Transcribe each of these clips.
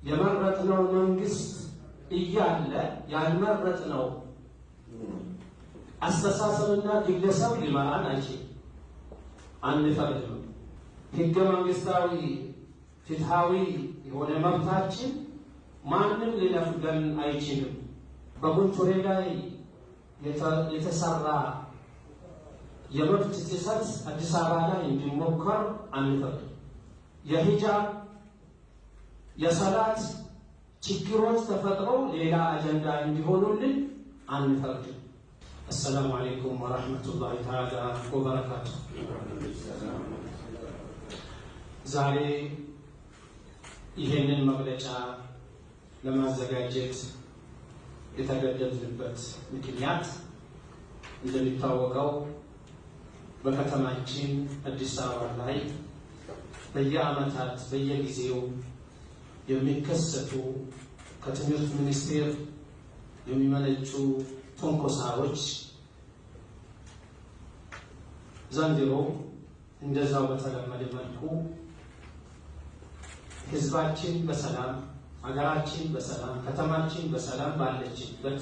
የመረጥነው መንግስት እያለ ያልመረጥነው አስተሳሰብና ግለሰብ ሊመራን አይችልም። አንፈቅድም። ህገ መንግስታዊ ፍትሃዊ የሆነ መብታችን ማንም ሊነፍገን አይችልም። በጉንቱሬ ላይ የተሰራ የመብት ጥሰት አዲስ አበባ ላይ እንዲሞከር አንፈቅድም። የሂጃብ የሰላት ችግሮች ተፈጥረው ሌላ አጀንዳ እንዲሆኑልን አንፈቅድም። السلام عليكم ورحمة الله تعالى وبركاته. ዛሬ ይሄንን መግለጫ ለማዘጋጀት የተገደድንበት ምክንያት እንደሚታወቀው በከተማችን አዲስ አበባ ላይ በየዓመታት በየጊዜው የሚከሰቱ ከትምህርት ሚኒስቴር የሚመነጩ ተንኮሳዎች ዘንድሮ እንደዛው በተለመደ መልኩ ህዝባችን በሰላም ሀገራችን በሰላም ከተማችን በሰላም ባለችበት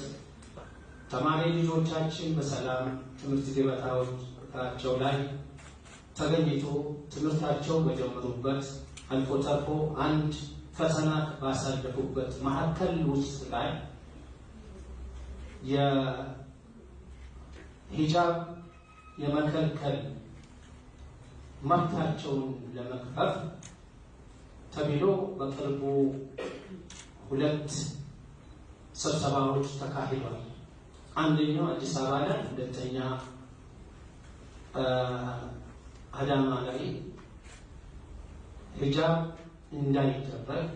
ተማሪ ልጆቻችን በሰላም ትምህርት ገበታቸው ላይ ተገኝቶ ትምህርታቸው በጀመሩበት አልፎ ተርፎ አንድ ፈተና ባሳለፉበት ማዕከል ውስጥ ላይ የሂጃብ የመከልከል መብታቸውን ለመክፈፍ ተብሎ በቅርቡ 2 ስብሰባዎች ተካሂደዋል። አንደኛው አዲስ አበባ ላይ፣ ሁለተኛ አዳማ ላይ ሂጃብ እንዳይደረግ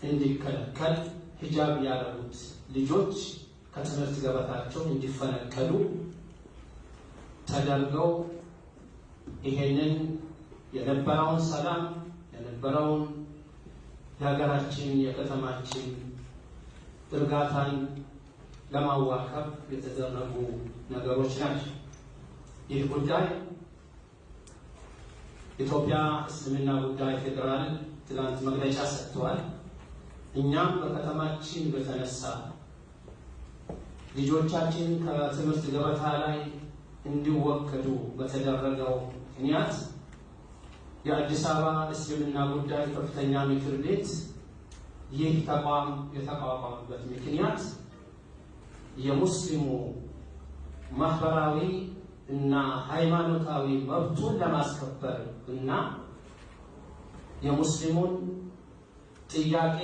እንዲከለከል ሂጃብ ያደረጉት ልጆች ከትምህርት ገበታቸው እንዲፈነከሉ ተደርገው ይሄንን የነበረውን ሰላም የነበረውን የሀገራችን የከተማችን እርጋታን ለማዋከብ የተደረጉ ነገሮች ናቸው። ይህ ጉዳይ ኢትዮጵያ እስልምና ጉዳይ ፌዴራል ትላንት መግለጫ ሰጥቷል። እኛም በከተማችን በተነሳ ልጆቻችን ከትምህርት ገበታ ላይ እንዲወከዱ በተደረገው ምክንያት የአዲስ አበባ እስልምና ጉዳይ ከፍተኛ ምክር ቤት ይህ ተቋም የተቋቋመበት ምክንያት የሙስሊሙ ማህበራዊ እና ሃይማኖታዊ መብቱን ለማስከበር እና የሙስሊሙን ጥያቄ